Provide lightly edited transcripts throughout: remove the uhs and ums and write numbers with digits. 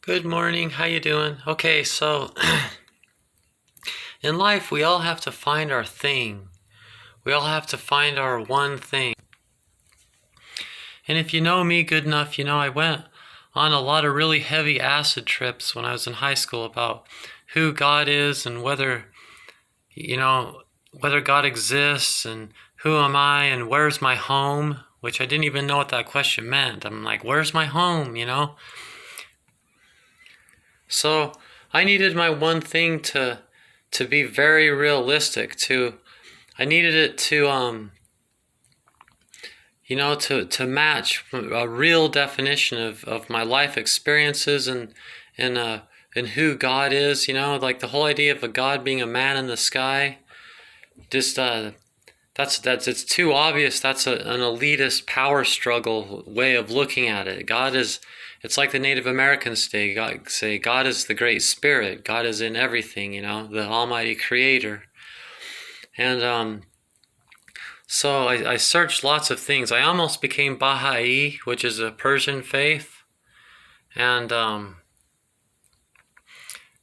Good morning. How you doing? Okay, so in life we all have to find our thing. We all have to find our one thing. And if you know me good enough, you know I went on a lot of really heavy acid trips when I was in high school about who God is and whether God exists and who am I and where's my home, which I didn't even know what that question meant. I'm like, where's my home? So I needed my one thing to be very realistic. I needed it to match a real definition of my life experiences and who God is. Like the whole idea of a God being a man in the sky. Just that's it's too obvious. That's an elitist power struggle way of looking at it. God is. It's like the Native Americans say God is the Great Spirit. God is in everything, the Almighty Creator. And so I searched lots of things. I almost became Baha'i, which is a Persian faith. And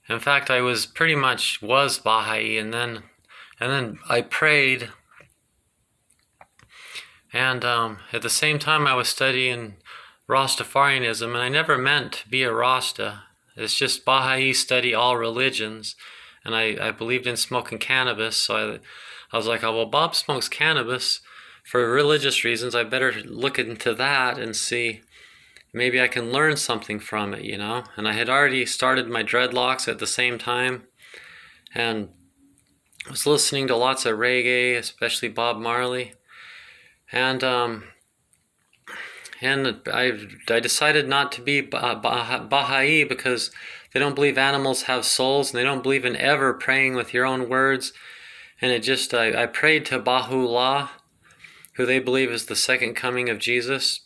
in fact, I was pretty much was Baha'i, and then I prayed. And at the same time, I was studying Rastafarianism, and I never meant to be a Rasta. It's just Baha'i study all religions, and I believed in smoking cannabis, so I was like, oh, well, Bob smokes cannabis for religious reasons. I better look into that and see maybe I can learn something from it, And I had already started my dreadlocks at the same time, and I was listening to lots of reggae, especially Bob Marley, and I decided not to be Baha'i because they don't believe animals have souls, and they don't believe in ever praying with your own words. And I prayed to Baha'u'llah, who they believe is the second coming of Jesus,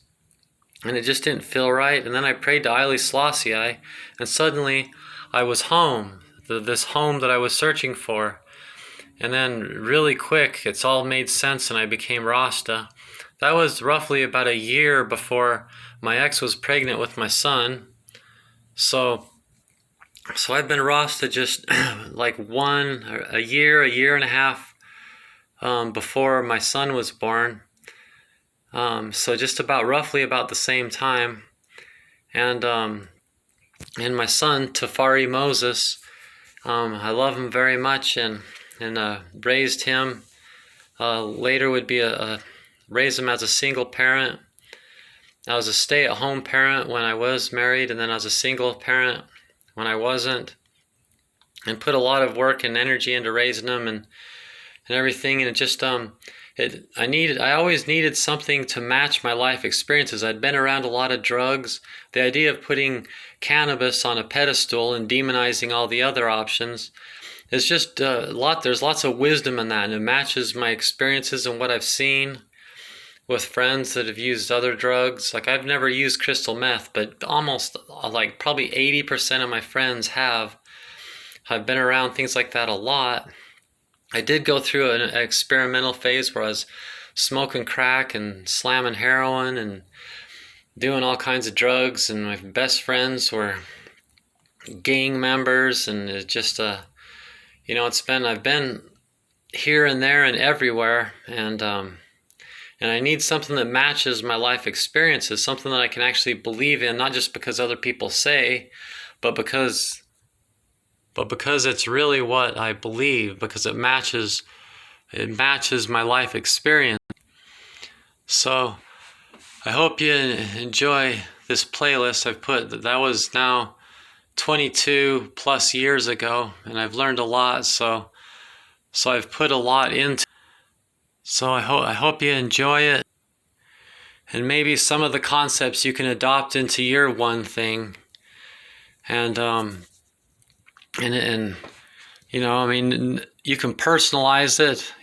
and it just didn't feel right. And then I prayed to Haile Selassie, and suddenly I was home, this home that I was searching for. And then really quick, it's all made sense, and I became Rasta. That was roughly about a year before my ex was pregnant with my son. So I've been Rasta just like a year and a half before my son was born. So just roughly about the same time. And my son, Tafari Moses, I love him very much and raised him. Later would be raised him as a single parent. I was a stay-at-home parent when I was married, and then I was a single parent when I wasn't, and put a lot of work and energy into raising him and everything. And it just I always needed something to match my life experiences. I'd been around a lot of drugs. The idea of putting cannabis on a pedestal and demonizing all the other options is just there's lots of wisdom in that, and it matches my experiences and what I've seen with friends that have used other drugs. Like, I've never used crystal meth, but almost like probably 80% of my friends have. I've been around things like that a lot. I did go through an experimental phase where I was smoking crack and slamming heroin and doing all kinds of drugs, and my best friends were gang members, and it just I've been here and there and everywhere, and I need something that matches my life experiences, something that I can actually believe in, not just because other people say, but because it's really what I believe, because it matches my life experience. So I hope you enjoy this playlist I've put. That was now 22 plus years ago, and I've learned a lot, so I've put a lot into. So I hope you enjoy it, and maybe some of the concepts you can adopt into your one thing, and you can personalize it.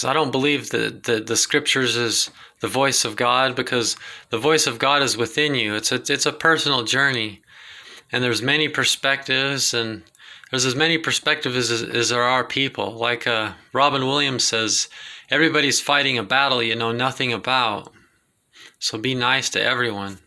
I don't believe that the scriptures is the voice of God, because the voice of God is within you. It's a personal journey, and there's many perspectives, and there's as many perspectives as there are people. Like Robin Williams says, everybody's fighting a battle you know nothing about. So be nice to everyone.